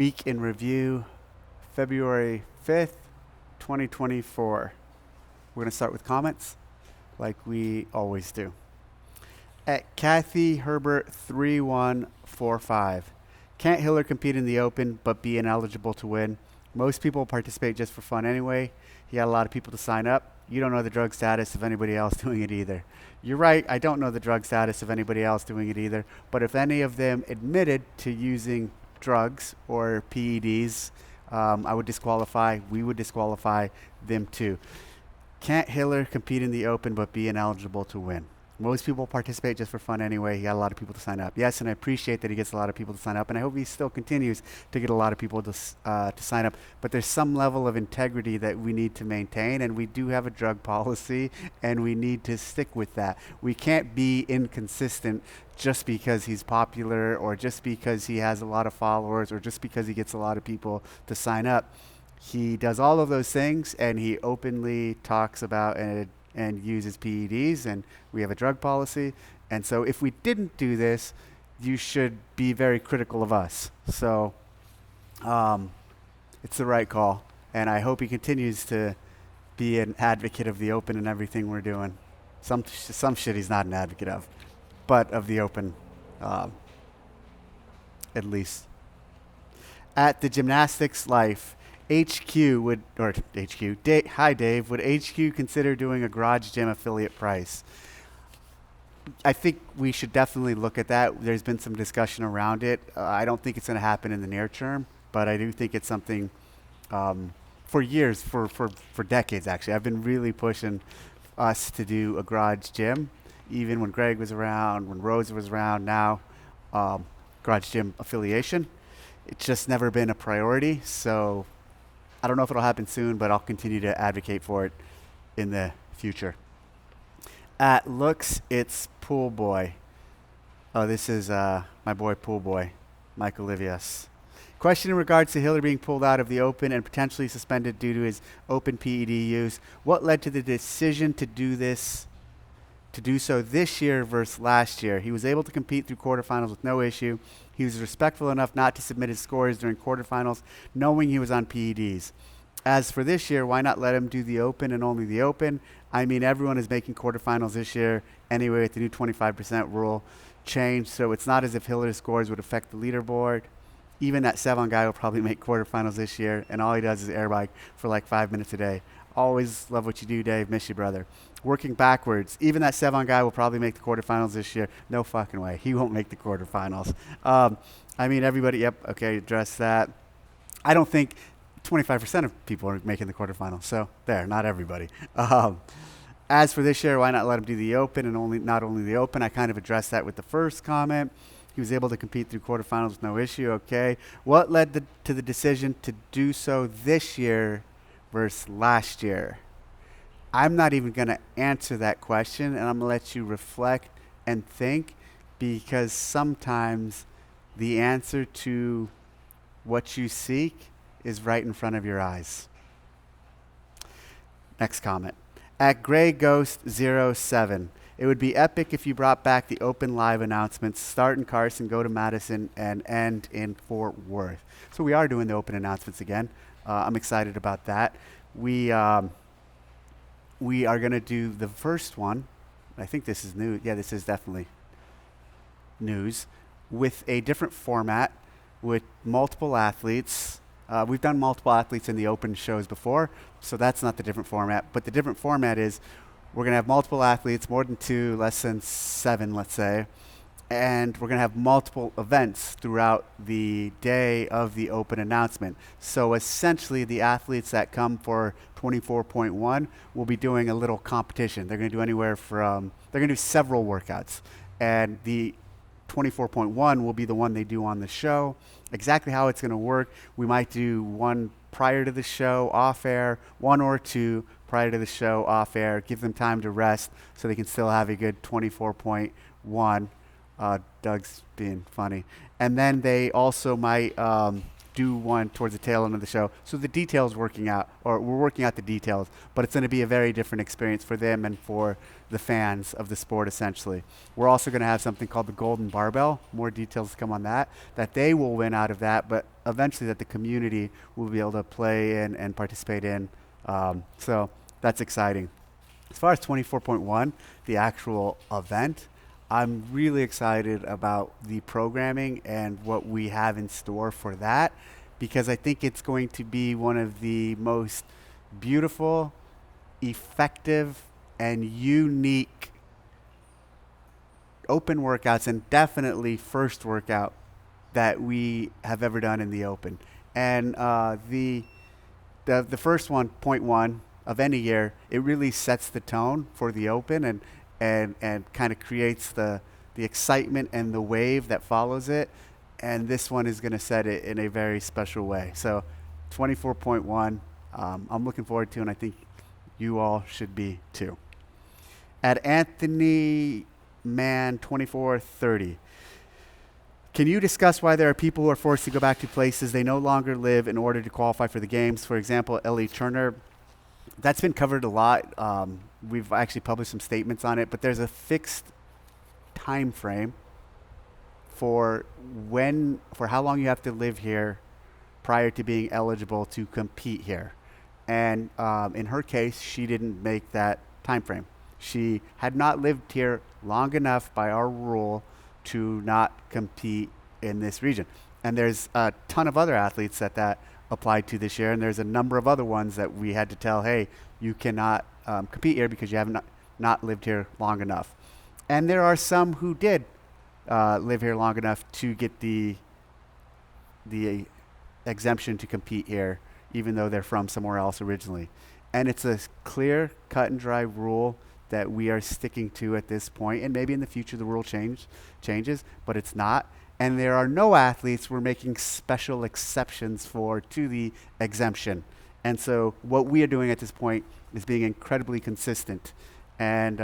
Week in review, February 5th, 2024. We're going to start with comments like we always do. At Kathy Herbert 3145. Can't Hiller compete in the Open but be ineligible to win? Most people participate just for fun anyway. He got a lot of people to sign up. You don't know the drug status of anybody else doing it either. You're right, I don't know the drug status of anybody else doing it either. But if any of them admitted to using drugs or PEDs, we would disqualify them too. Can't Hiller compete in the Open but be ineligible to win? Most people participate just for fun anyway. He got a lot of people to sign up. Yes, and I appreciate that he gets a lot of people to sign up, and I hope he still continues to get a lot of people to sign up. But there's some level of integrity that we need to maintain, and we do have a drug policy, and we need to stick with that. We can't be inconsistent just because he's popular or just because he has a lot of followers or just because he gets a lot of people to sign up. He does all of those things, and he openly talks about and uses PEDs, and we have a drug policy. And so if we didn't do this, you should be very critical of us. So it's the right call, and I hope he continues to be an advocate of the Open and everything we're doing. Some shit he's not an advocate of, but of the Open, at least. At the Gymnastics Life, HQ would, or HQ, hi Dave, would HQ consider doing a garage gym affiliate price? I think we should definitely look at that. There's been some discussion around it. I don't think it's going to happen in the near term, but I do think it's something for years, for decades actually. I've been really pushing us to do a garage gym, even when Greg was around, when Rose was around, now garage gym affiliation. It's just never been a priority, so I don't know if it'll happen soon, but I'll continue to advocate for it in the future. At Looks, it's Pool Boy. Oh, this is my boy Pool Boy, Mike Olivias. Question in regards to Hiller being pulled out of the Open and potentially suspended due to his Open PED use. What led to the decision to do so this year versus last year? He was able to compete through quarterfinals with no issue. He was respectful enough not to submit his scores during quarterfinals, knowing he was on PEDs. As for this year, why not let him do the Open and only the Open? I mean, everyone is making quarterfinals this year anyway with the new 25% rule change, so it's not as if Hiller's scores would affect the leaderboard. Even that Sevon guy will probably make quarterfinals this year, and all he does is air bike for like 5 minutes a day. Always love what you do, Dave. Miss you, brother. Working backwards, even that Sevon guy will probably make the quarterfinals this year. No fucking way. He won't make the quarterfinals. I mean, everybody, yep, okay, address that. I don't think 25% of people are making the quarterfinals. So there, not everybody. As for this year, why not let him do the Open and not only the Open? I kind of addressed that with the first comment. He was able to compete through quarterfinals with no issue. Okay. What led to the decision to do so this year versus last year? I'm not even going to answer that question, and I'm going to let you reflect and think, because sometimes the answer to what you seek is right in front of your eyes. Next comment. At Grey Ghost 07, it would be epic if you brought back the Open live announcements, start in Carson, go to Madison, and end in Fort Worth. So we are doing the Open announcements again. I'm excited about that. We are going to do the first one. I think this is new. Yeah, this is definitely news. With a different format, with multiple athletes. We've done multiple athletes in the Open shows before, so that's not the different format. But the different format is we're going to have multiple athletes, more than 2, less than 7, let's say. And we're going to have multiple events throughout the day of the Open announcement. So essentially, the athletes that come for 24.1 will be doing a little competition. They're going to do they're going to do several workouts. And the 24.1 will be the one they do on the show. Exactly how it's going to work, we might do one prior to the show off air, 1 or 2 prior to the show off air, give them time to rest so they can still have a good 24.1. Doug's being funny. And then they also might do one towards the tail end of the show. So the details working out, or we're working out the details, but it's going to be a very different experience for them and for the fans of the sport, essentially. We're also going to have something called the Golden Barbell. More details to come on that they will win out of that, but eventually that the community will be able to play in and participate in. So that's exciting. As far as 24.1, the actual event, I'm really excited about the programming and what we have in store for that, because I think it's going to be one of the most beautiful, effective, and unique open workouts, and definitely first workout that we have ever done in the open. And the first one, point one of any year, it really sets the tone for the open and kind of creates the excitement and the wave that follows it. And this one is going to set it in a very special way. So 24.1, I'm looking forward to, and I think you all should be too. At Anthony Man 2430, can you discuss why there are people who are forced to go back to places they no longer live in order to qualify for the games? For example, Ellie Turner. That's been covered a lot. We've actually published some statements on it, but there's a fixed time frame for how long you have to live here prior to being eligible to compete here. And in her case, she didn't make that time frame. She had not lived here long enough by our rule to not compete in this region. And there's a ton of other athletes that applied to this year, and there's a number of other ones that we had to tell, hey, you cannot compete here because you have not lived here long enough. And there are some who did live here long enough to get the exemption to compete here, even though they're from somewhere else originally. And it's a clear, cut and dry rule that we are sticking to at this point, and maybe in the future the rule changes, but it's not. And there are no athletes we're making special exceptions to the exemption. And so what we are doing at this point is being incredibly consistent. And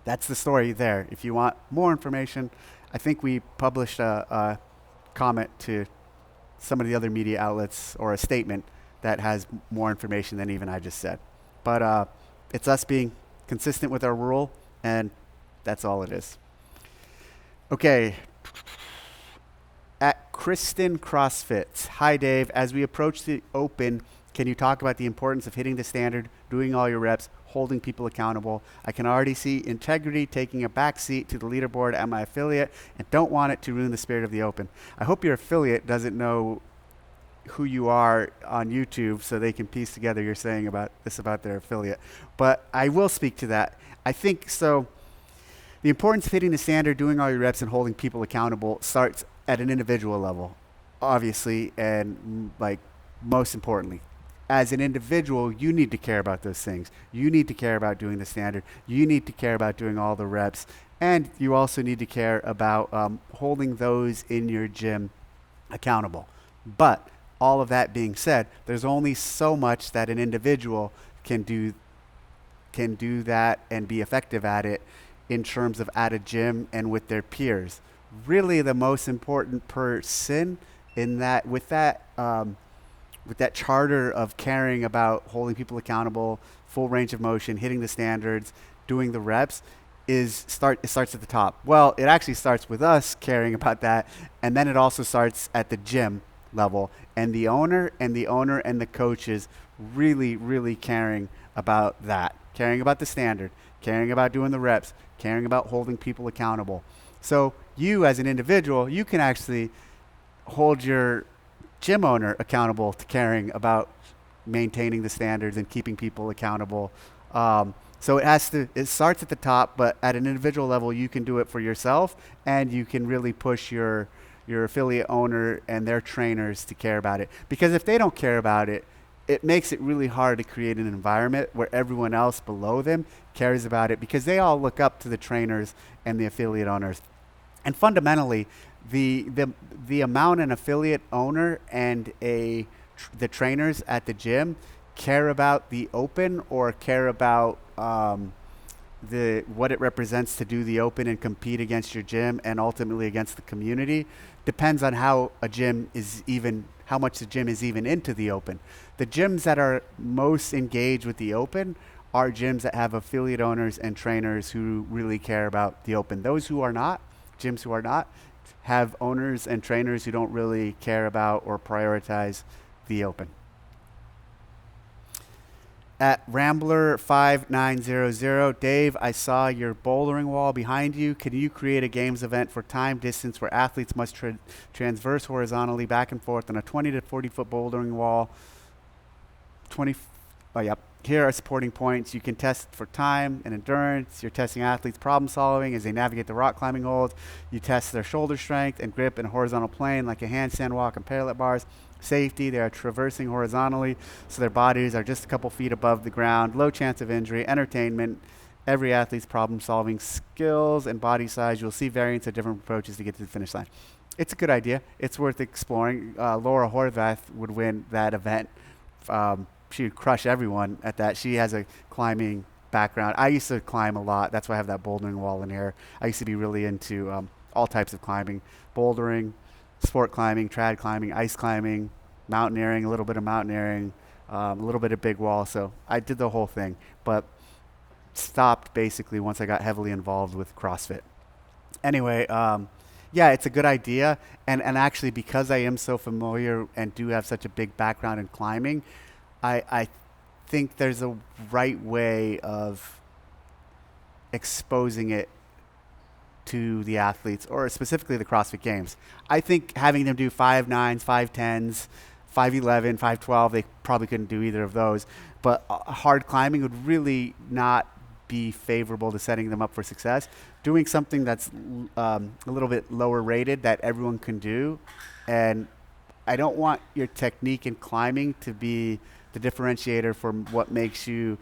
that's the story there. If you want more information, I think we published a comment to some of the other media outlets, or a statement that has more information than even I just said. But it's us being consistent with our rule, and that's all it is. Okay. At Kristen CrossFits. Hi, Dave. As we approach the open, can you talk about the importance of hitting the standard, doing all your reps, holding people accountable? I can already see integrity taking a back seat to the leaderboard at my affiliate, and don't want it to ruin the spirit of the open. I hope your affiliate doesn't know who you are on YouTube, so they can piece together you're saying about their affiliate. But I will speak to that. I think so. The importance of hitting the standard, doing all your reps, and holding people accountable starts at an individual level, obviously, and most importantly. As an individual, you need to care about those things. You need to care about doing the standard. You need to care about doing all the reps. And you also need to care about holding those in your gym accountable. But all of that being said, there's only so much that an individual can do that and be effective at it in terms of at a gym and with their peers. Really, the most important person in that, with that charter of caring about holding people accountable, full range of motion, hitting the standards, doing the reps, it starts at the top. Well, it actually starts with us caring about that, and then it also starts at the gym level, and the owner and the coaches really, really caring about that, caring about the standard, caring about doing the reps, caring about holding people accountable. So you as an individual, you can actually hold your gym owner accountable to caring about maintaining the standards and keeping people accountable. So it starts at the top, but at an individual level, you can do it for yourself, and you can really push your affiliate owner and their trainers to care about it. Because if they don't care about it, it makes it really hard to create an environment where everyone else below them cares about it, because they all look up to the trainers and the affiliate owners. And fundamentally, the amount an affiliate owner and the trainers at the gym care about the open or care about what it represents to do the open and compete against your gym and ultimately against the community depends on how much the gym is even into the open. The gyms that are most engaged with the open are gyms that have affiliate owners and trainers who really care about the open. Those who are not, gyms who are not, have owners and trainers who don't really care about or prioritize the open. At Rambler5900, Dave, I saw your bouldering wall behind you. Can you create a games event for time distance where athletes must transverse horizontally back and forth on a 20 to 40 foot bouldering wall? Yep. Here are supporting points. You can test for time and endurance. You're testing athletes' problem solving as they navigate the rock climbing holds. You test their shoulder strength and grip in a horizontal plane like a handstand walk and parallel bars. Safety, they are traversing horizontally, so their bodies are just a couple feet above the ground. Low chance of injury. Entertainment, every athlete's problem-solving skills and body size. You'll see variants of different approaches to get to the finish line. It's a good idea. It's worth exploring. Laura Horvath would win that event. She would crush everyone at that. She has a climbing background. I used to climb a lot. That's why I have that bouldering wall in here. I used to be really into all types of climbing, bouldering, sport climbing, trad climbing, ice climbing, mountaineering, a little bit of mountaineering, a little bit of big wall. So I did the whole thing, but stopped basically once I got heavily involved with CrossFit. Anyway, yeah, it's a good idea. And actually, because I am so familiar and do have such a big background in climbing, I think there's a right way of exposing it to the athletes, or specifically the CrossFit Games. I think having them do 5.9s, 5.10s, 5.11, 5.12, they probably couldn't do either of those. But hard climbing would really not be favorable to setting them up for success. Doing something that's a little bit lower rated that everyone can do. And I don't want your technique in climbing to be the differentiator from what makes you.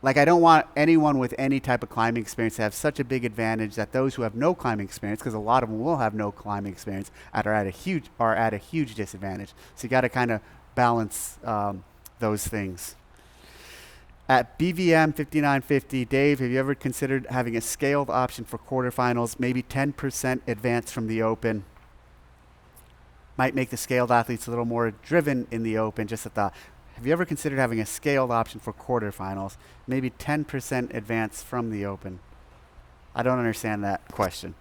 Like, I don't want anyone with any type of climbing experience to have such a big advantage that those who have no climbing experience, because a lot of them will have no climbing experience, are at a huge disadvantage. So you got to kind of balance those things. At BVM 5950, Dave, have you ever considered having a scaled option for quarterfinals, maybe 10% advance from the open? Might make the scaled athletes a little more driven in the open, just a thought. Have you ever considered having a scaled option for quarterfinals, maybe 10% advance from the open? I don't understand that question.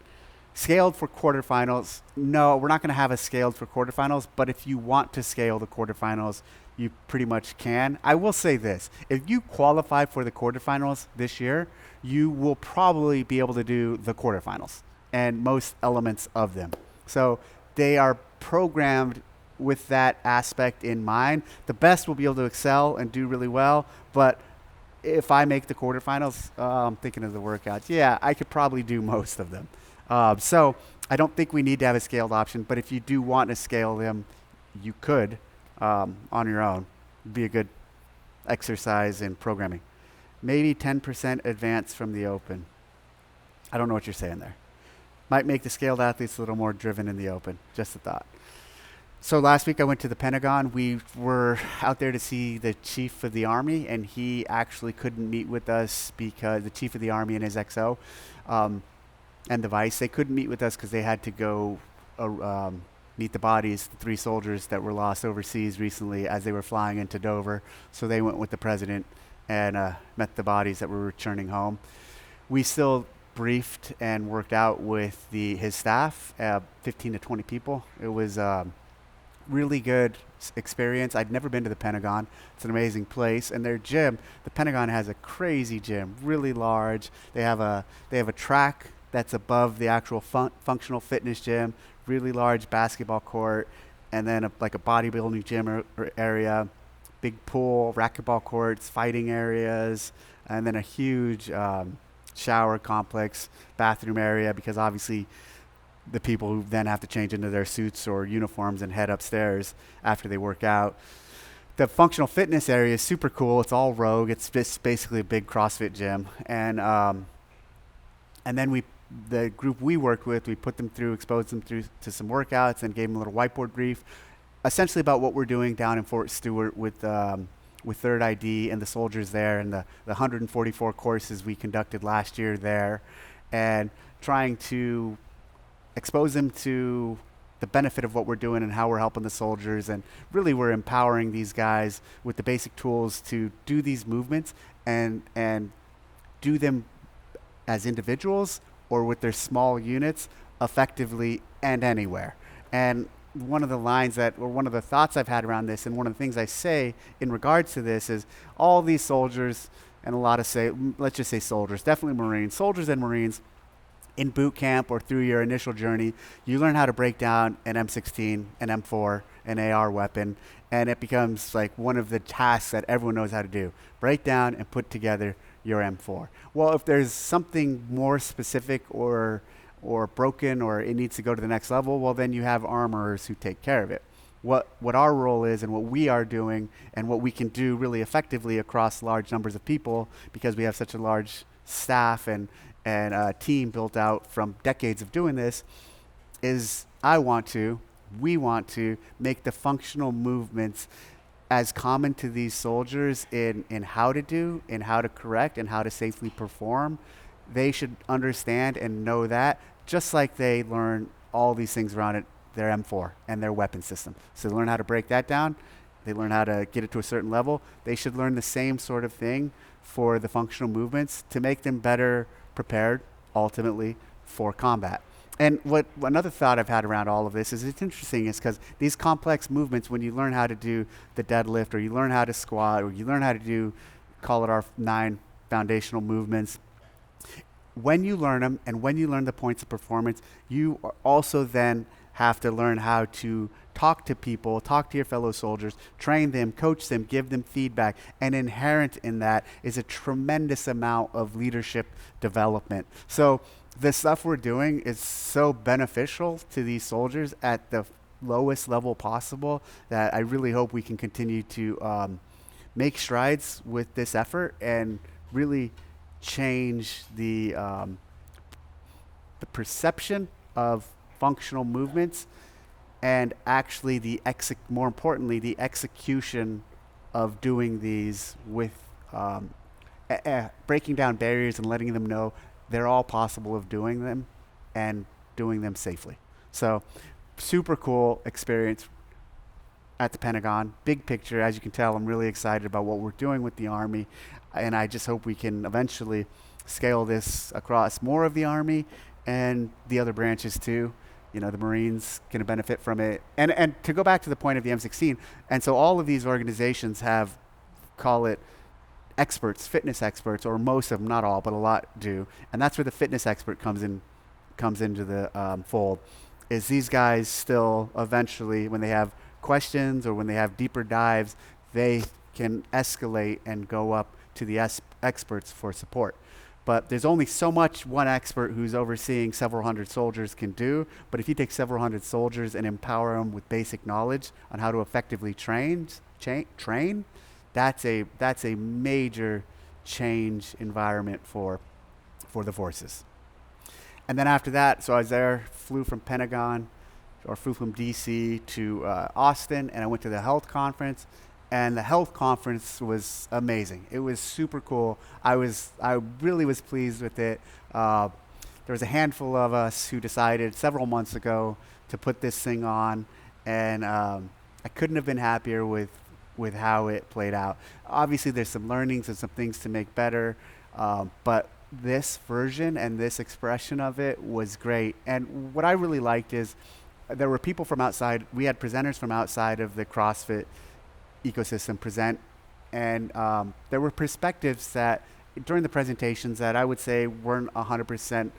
Scaled for quarterfinals, no, we're not going to have a scaled for quarterfinals, but if you want to scale the quarterfinals, you pretty much can. I will say this, if you qualify for the quarterfinals this year, you will probably be able to do the quarterfinals and most elements of them. So they are programmed with that aspect in mind. The best will be able to excel and do really well, but if I make the quarterfinals, I'm thinking of the workouts. Yeah, I could probably do most of them. So I don't think we need to have a scaled option, but if you do want to scale them, you could on your own. It'd be a good exercise in programming. Maybe 10% advance from the open. I don't know what you're saying there. Might make the scaled athletes a little more driven in the open. Just a thought. So last week I went to the Pentagon. We were out there to see the chief of the Army, and he actually couldn't meet with us because the chief of the Army and his XO and the vice, they couldn't meet with us because they had to go meet the bodies, the 3 soldiers that were lost overseas recently as they were flying into Dover. So they went with the president and met the bodies that were returning home. We still briefed and worked out with his staff, 15 to 20 people. It was really good experience. I'd never been to the Pentagon. It's an amazing place. And their gym, the Pentagon has a crazy gym, really large. They have a track that's above the actual functional fitness gym, really large basketball court, and then like a bodybuilding gym area, big pool, racquetball courts, fighting areas, and then a huge shower complex, bathroom area, because obviously the people who then have to change into their suits or uniforms and head upstairs after they work out. The functional fitness area is super cool. It's all rogue. It's just basically a big CrossFit gym. And then the group we worked with, we put them through, exposed them through to some workouts and gave them a little whiteboard brief, essentially about what we're doing down in Fort Stewart with with Third ID and the soldiers there, and the 144 courses we conducted last year there, and trying to expose them to the benefit of what we're doing and how we're helping the soldiers. And really, we're empowering these guys with the basic tools to do these movements and do them as individuals or with their small units effectively and anywhere. And one of the lines that, or one of the thoughts I've had around this, and one of the things I say in regards to this is all these soldiers, and a lot of let's just say soldiers, definitely Marines, soldiers and Marines, in boot camp or through your initial journey, you learn how to break down an M16, an M4, an AR weapon, and it becomes like one of the tasks that everyone knows how to do. Break down and put together your M4. Well, if there's something more specific or broken, or it needs to go to the next level, well, then you have armorers who take care of it. What our role is, and what we are doing, and what we can do really effectively across large numbers of people, because we have such a large staff and a team built out from decades of doing this, is we want to make the functional movements as common to these soldiers in how to do, in how to correct, and how to safely perform. They should understand and know that, just like they learn all these things around it, their M4 and their weapon system. So they learn how to break that down. They learn how to get it to a certain level. They should learn the same sort of thing for the functional movements to make them better prepared, ultimately, for combat. And what another thought I've had around all of this is, it's interesting, is because these complex movements, when you learn how to do the deadlift, or you learn how to squat, or you learn how to do, call it our 9 foundational movements, when you learn them and when you learn the points of performance, you also then have to learn how to talk to people, talk to your fellow soldiers, train them, coach them, give them feedback. And inherent in that is a tremendous amount of leadership development. So the stuff we're doing is so beneficial to these soldiers at the lowest level possible that I really hope we can continue to make strides with this effort and really change the perception of functional movements, and actually more importantly, the execution of doing these with breaking down barriers and letting them know they're all possible of doing them and doing them safely. So super cool experience at the Pentagon. Big picture, as you can tell, I'm really excited about what we're doing with the Army, and I just hope we can eventually scale this across more of the Army and the other branches too. You know, the Marines can benefit from it. And to go back to the point of the M16, and so all of these organizations have, call it experts, fitness experts, or most of them, not all, but a lot do. And that's where the fitness expert comes into the fold, is these guys still eventually, when they have questions or when they have deeper dives, they can escalate and go up to the experts for support. But there's only so much one expert who's overseeing several hundred soldiers can do. But if you take several hundred soldiers and empower them with basic knowledge on how to effectively train, that's a major change environment for the forces. And then after that, so I was there, flew from DC to Austin, and I went to the health conference. And the health conference was amazing. It was super cool. I really was pleased with it. There was a handful of us who decided several months ago to put this thing on, and I couldn't have been happier with how it played out. Obviously, there's some learnings and some things to make better, but this version and this expression of it was great. And what I really liked is there were people from outside. We had presenters from outside of the CrossFit ecosystem present, and there were perspectives that during the presentations that I would say weren't 100%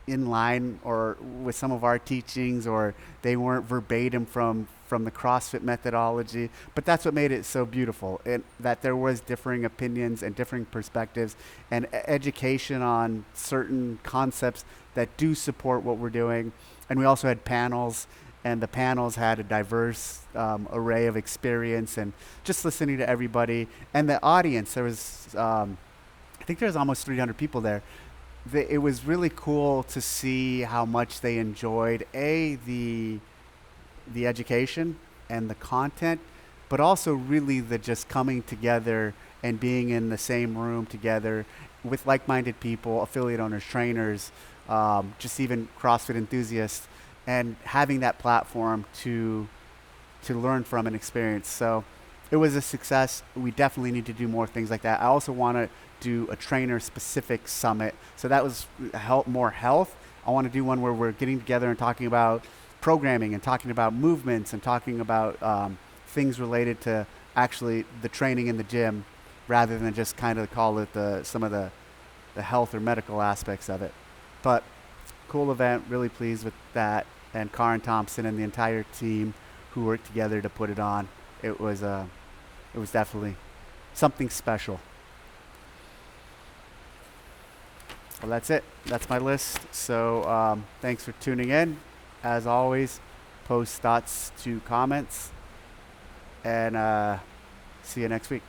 in line or with some of our teachings, or they weren't verbatim from the CrossFit methodology. But that's what made it so beautiful, and that there was differing opinions and differing perspectives and education on certain concepts that do support what we're doing. And we also had panels, and the panels had a diverse array of experience, and just listening to everybody. And the audience, there was, I think there was almost 300 people there. It was really cool to see how much they enjoyed, the education and the content, but also really the just coming together and being in the same room together with like-minded people, affiliate owners, trainers, just even CrossFit enthusiasts, and having that platform to learn from and experience. So it was a success. We definitely need to do more things like that. I also want to do a trainer-specific summit. So that was more health. I want to do one where we're getting together and talking about programming and talking about movements and talking about things related to actually the training in the gym, rather than just kind of call it some of the health or medical aspects of it. But cool event, really pleased with that. And Karin Thompson and the entire team who worked together to put it on. It was definitely something special. Well, that's it. That's my list. So thanks for tuning in. As always, post thoughts to comments, and see you next week.